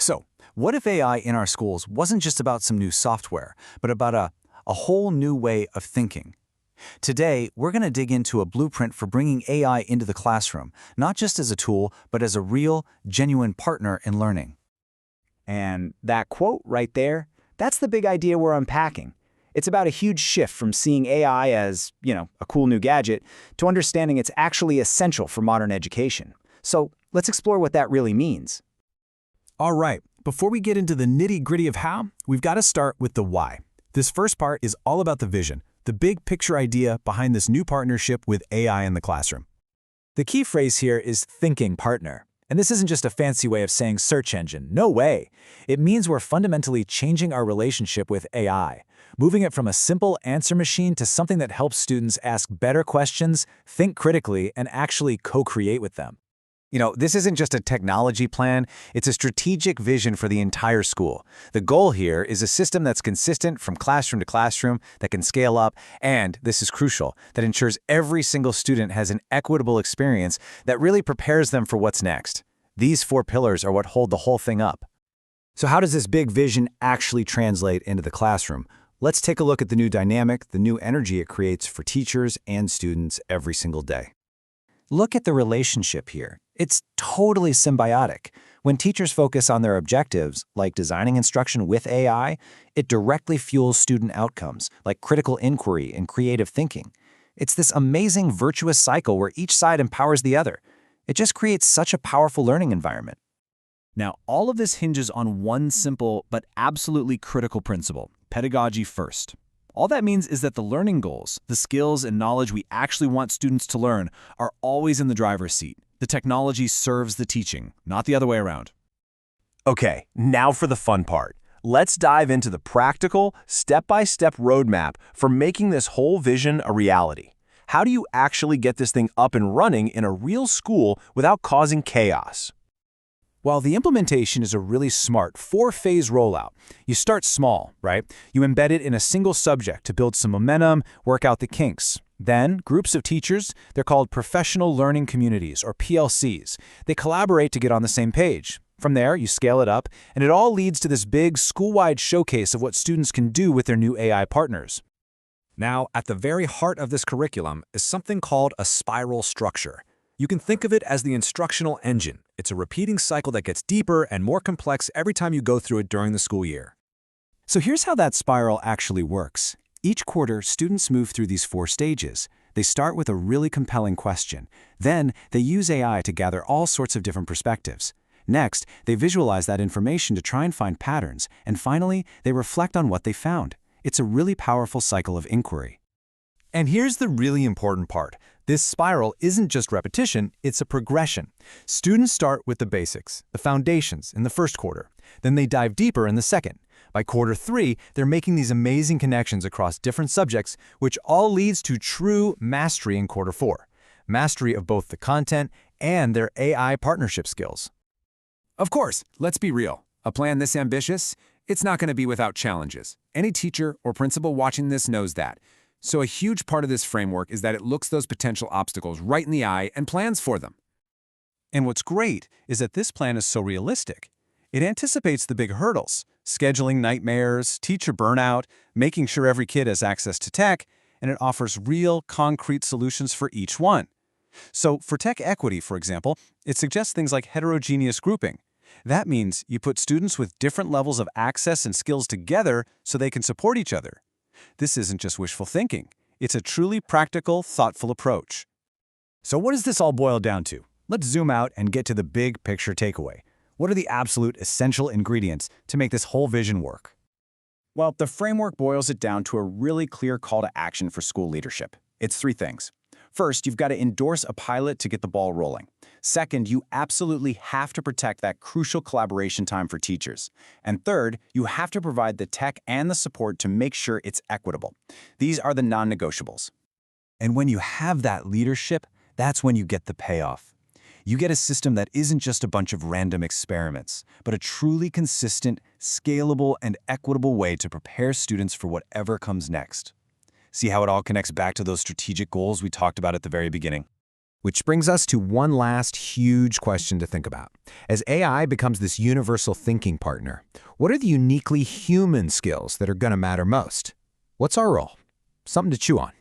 So, what if AI in our schools wasn't just about some new software, but about a whole new way of thinking? Today, we're going to dig into a blueprint for bringing AI into the classroom, not just as a tool, but as a real, genuine partner in learning. And that quote right there, that's the big idea we're unpacking. It's about a huge shift from seeing AI as, a cool new gadget, to understanding it's actually essential for modern education. So let's explore what that really means. All right, before we get into the nitty-gritty of how, we've got to start with the why. This first part is all about the vision, the big picture idea behind this new partnership with AI in the classroom. The key phrase here is thinking partner. And this isn't just a fancy way of saying search engine. No way. It means we're fundamentally changing our relationship with AI, moving it from a simple answer machine to something that helps students ask better questions, think critically, and actually co-create with them. This isn't just a technology plan, it's a strategic vision for the entire school. The goal here is a system that's consistent from classroom to classroom, that can scale up, and, this is crucial, that ensures every single student has an equitable experience that really prepares them for what's next. These 4 pillars are what hold the whole thing up. So how does this big vision actually translate into the classroom? Let's take a look at the new dynamic, the new energy it creates for teachers and students every single day. Look at the relationship here. It's totally symbiotic. When teachers focus on their objectives, like designing instruction with AI, it directly fuels student outcomes, like critical inquiry and creative thinking. It's this amazing virtuous cycle where each side empowers the other. It just creates such a powerful learning environment. Now, all of this hinges on one simple but absolutely critical principle: pedagogy first. All that means is that the learning goals, the skills and knowledge we actually want students to learn, are always in the driver's seat. The technology serves the teaching, not the other way around. Okay, now for the fun part. Let's dive into the practical, step-by-step roadmap for making this whole vision a reality. How do you actually get this thing up and running in a real school without causing chaos? Well, the implementation is a really smart 4-phase rollout. You start small, right? You embed it in a single subject to build some momentum, work out the kinks. Then, groups of teachers, they're called professional learning communities, or PLCs. They collaborate to get on the same page. From there, you scale it up, and it all leads to this big school-wide showcase of what students can do with their new AI partners. Now, at the very heart of this curriculum is something called a spiral structure. You can think of it as the instructional engine. It's a repeating cycle that gets deeper and more complex every time you go through it during the school year. So here's how that spiral actually works. Each quarter, students move through these 4 stages. They start with a really compelling question. Then, they use AI to gather all sorts of different perspectives. Next, they visualize that information to try and find patterns. And finally, they reflect on what they found. It's a really powerful cycle of inquiry. And here's the really important part. This spiral isn't just repetition, it's a progression. Students start with the basics, the foundations, in the first quarter. Then they dive deeper in the second. By quarter 3, they're making these amazing connections across different subjects, which all leads to true mastery in quarter 4. Mastery of both the content and their AI partnership skills. Of course, let's be real. A plan this ambitious, it's not going to be without challenges. Any teacher or principal watching this knows that. So a huge part of this framework is that it looks those potential obstacles right in the eye and plans for them. And what's great is that this plan is so realistic. It anticipates the big hurdles, scheduling nightmares, teacher burnout, making sure every kid has access to tech, and it offers real, concrete solutions for each one. So for tech equity, for example, it suggests things like heterogeneous grouping. That means you put students with different levels of access and skills together so they can support each other. This isn't just wishful thinking. It's a truly practical, thoughtful approach. So what does this all boil down to? Let's zoom out and get to the big picture takeaway. What are the absolute essential ingredients to make this whole vision work? Well, the framework boils it down to a really clear call to action for school leadership. It's 3 things. First, you've got to endorse a pilot to get the ball rolling. Second, you absolutely have to protect that crucial collaboration time for teachers. And third, you have to provide the tech and the support to make sure it's equitable. These are the non-negotiables. And when you have that leadership, that's when you get the payoff. You get a system that isn't just a bunch of random experiments, but a truly consistent, scalable, and equitable way to prepare students for whatever comes next. See how it all connects back to those strategic goals we talked about at the very beginning? Which brings us to one last huge question to think about. As AI becomes this universal thinking partner, what are the uniquely human skills that are going to matter most? What's our role? Something to chew on.